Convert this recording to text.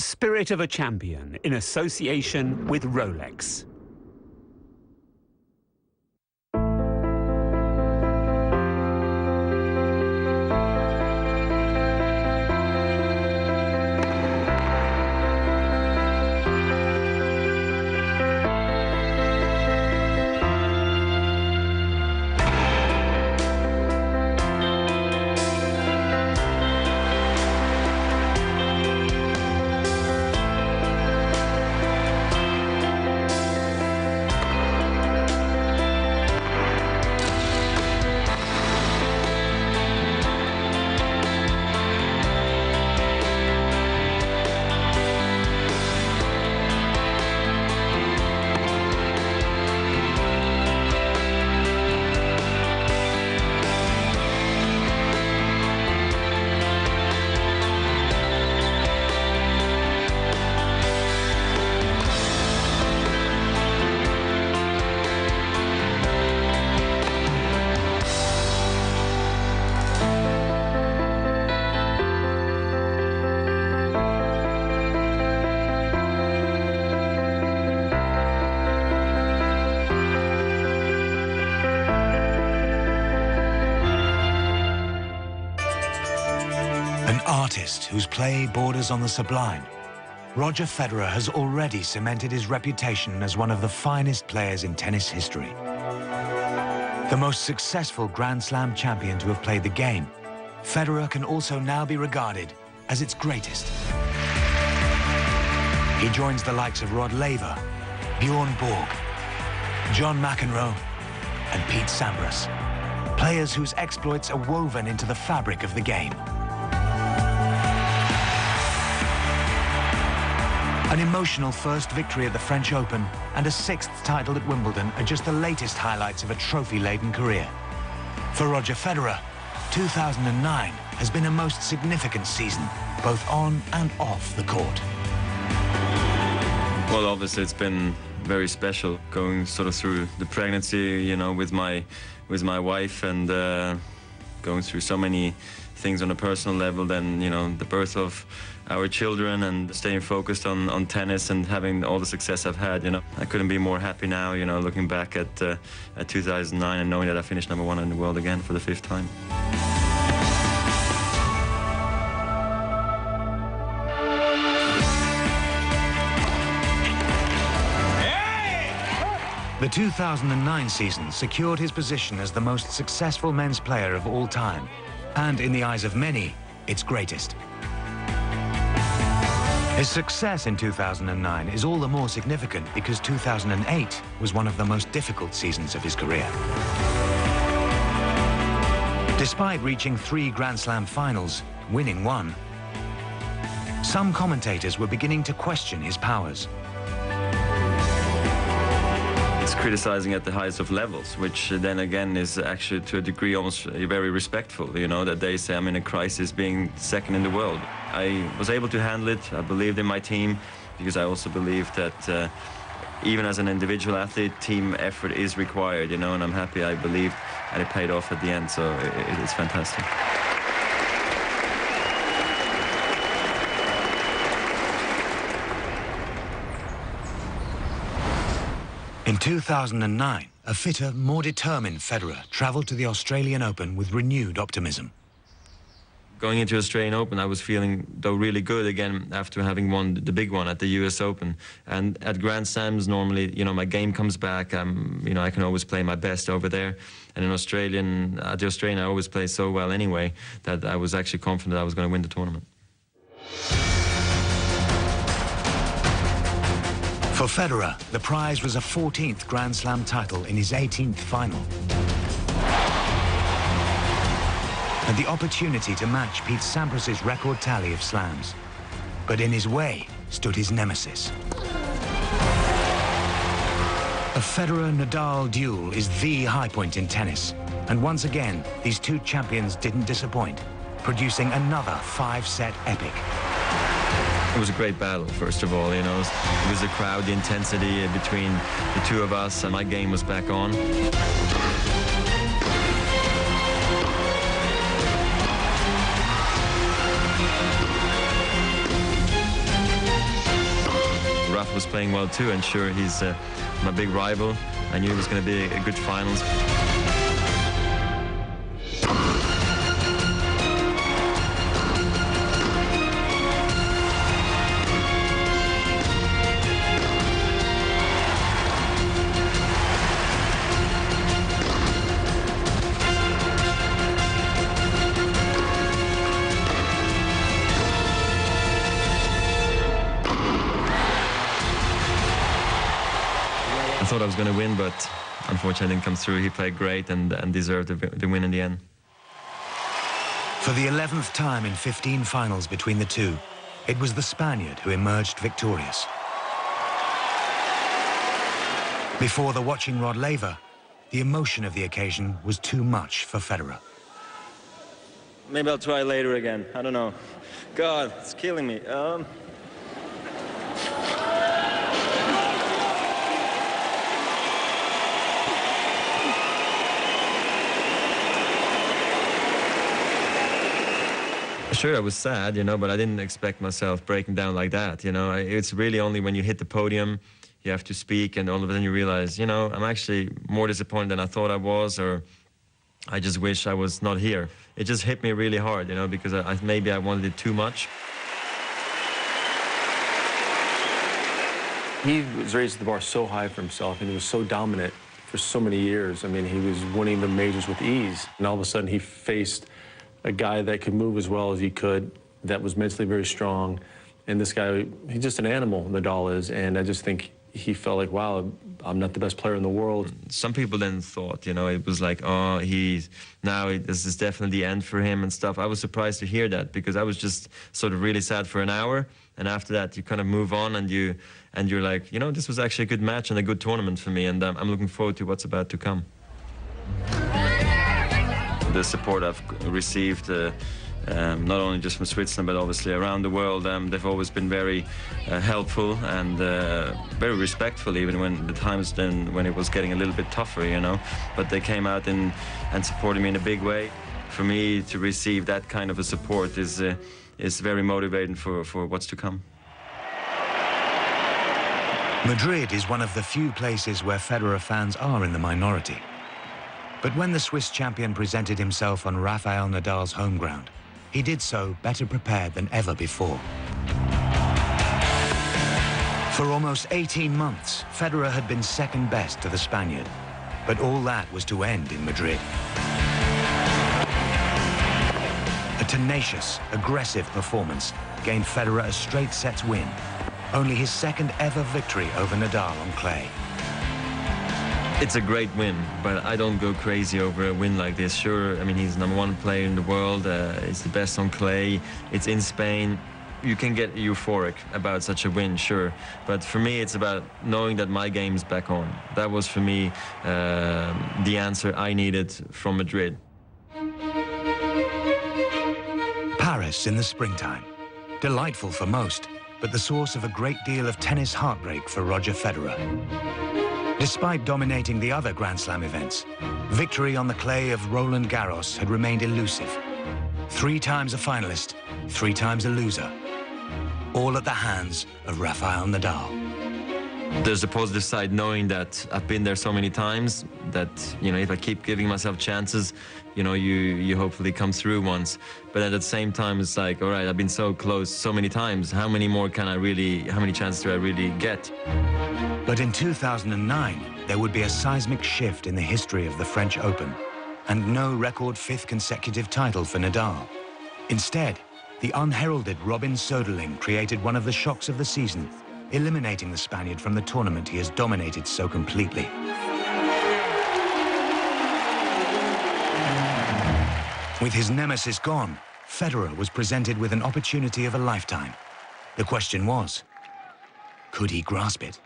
Spirit of a Champion in association with Rolex. An artist whose play borders on the sublime, Roger Federer has already cemented his reputation as one of the finest players in tennis history. The most successful Grand Slam champion to have played the game, Federer can also now be regarded as its greatest. He joins the likes of Rod Laver, Bjorn Borg, John McEnroe, and Pete Sampras, players whose exploits are woven into the fabric of the game. An emotional first victory at the French Open and a sixth title at Wimbledon are just the latest highlights of a trophy-laden career. For Roger Federer, 2009 has been a most significant season, both on and off the court. Well, obviously it's been very special going sort of through the pregnancy, you know, with my wife, and going through so many things on a personal level, then, you know, the birth of our children and staying focused on tennis and having all the success I've had, you know. I couldn't be more happy now, you know, looking back at 2009 and knowing that I finished #1 in the world again for the 5th time. The 2009 season secured his position as the most successful men's player of all time, and in the eyes of many, its greatest. His success in 2009 is all the more significant because 2008 was one of the most difficult seasons of his career. Despite reaching 3 Grand Slam finals, winning 1, some commentators were beginning to question his powers. It's criticizing at the highest of levels, which then again is actually to a degree almost very respectful, you know, that they say I'm in a crisis being second in the world. I was able to handle it. I believed in my team because I also believed that even as an individual athlete, team effort is required, you know, and I'm happy I believed and it paid off at the end, so it's fantastic. In 2009, a fitter, more determined Federer travelled to the Australian Open with renewed optimism. Going into Australian Open, I was feeling, though, really good again after having won the big one at the US Open. And at Grand Slams, normally, you know, my game comes back. You know, I can always play my best over there. And in at the Australian, I always play so well anyway that I was actually confident I was going to win the tournament. For Federer, the prize was a 14th Grand Slam title in his 18th final. And the opportunity to match Pete Sampras' record tally of slams. But in his way stood his nemesis. A Federer-Nadal duel is the high point in tennis. And once again, these two champions didn't disappoint, producing another 5-set epic. It was a great battle, first of all, you know. It was the crowd, the intensity between the two of us, and my game was back on. playing well too, and sure, he's my big rival. I knew it was going to be a good finals. I thought I was going to win, but unfortunately didn't come through. He played great and deserved the win in the end. For the 11th time in 15 finals between the two, it was the Spaniard who emerged victorious. Before the watching Rod Laver, the emotion of the occasion was too much for Federer. Maybe I'll try later again. I don't know. God, it's killing me. Sure, I was sad, you know, but I didn't expect myself breaking down like that, you know. It's really only when you hit the podium, you have to speak, and all of a sudden you realize, you know, I'm actually more disappointed than I thought I was, or I just wish I was not here. It just hit me really hard, you know, because maybe I wanted it too much. He was raised the bar so high for himself, and he was so dominant for so many years. I mean, he was winning the majors with ease, and all of a sudden he faced a guy that could move as well as he could, that was mentally very strong. And this guy, he's just an animal, Nadal is, and I just think he felt like, wow, I'm not the best player in the world. Some people then thought, you know, it was like, oh, this is definitely the end for him and stuff. I was surprised to hear that, because I was just sort of really sad for an hour, and after that you kind of move on, and you're like, you know, this was actually a good match and a good tournament for me, and I'm looking forward to what's about to come. The support I've received, not only just from Switzerland, but obviously around the world, they've always been very helpful and very respectful, even when the times then when it was getting a little bit tougher, you know. But they came out and supported me in a big way. For me to receive that kind of a support is very motivating for what's to come. Madrid is one of the few places where Federer fans are in the minority. But when the Swiss champion presented himself on Rafael Nadal's home ground, he did so better prepared than ever before. For almost 18 months, Federer had been second best to the Spaniard, but all that was to end in Madrid. A tenacious, aggressive performance gained Federer a straight sets win, only his second ever victory over Nadal on clay. It's a great win, but I don't go crazy over a win like this. Sure, I mean, he's #1 player in the world. It's the best on clay. It's in Spain. You can get euphoric about such a win, sure. But for me, it's about knowing that my game's back on. That was, for me, the answer I needed from Madrid. Paris in the springtime. Delightful for most, but the source of a great deal of tennis heartbreak for Roger Federer. Despite dominating the other Grand Slam events, victory on the clay of Roland Garros had remained elusive. 3 times a finalist, 3 times a loser, all at the hands of Rafael Nadal. There's a positive side, knowing that I've been there so many times that, you know, if I keep giving myself chances, you know, you hopefully come through once. But at the same time, it's like, all right, I've been so close so many times. How many chances do I really get? But in 2009, there would be a seismic shift in the history of the French Open, and no record 5th consecutive title for Nadal. Instead, the unheralded Robin Soderling created one of the shocks of the season, eliminating the Spaniard from the tournament he has dominated so completely. With his nemesis gone, Federer was presented with an opportunity of a lifetime. The question was, could he grasp it?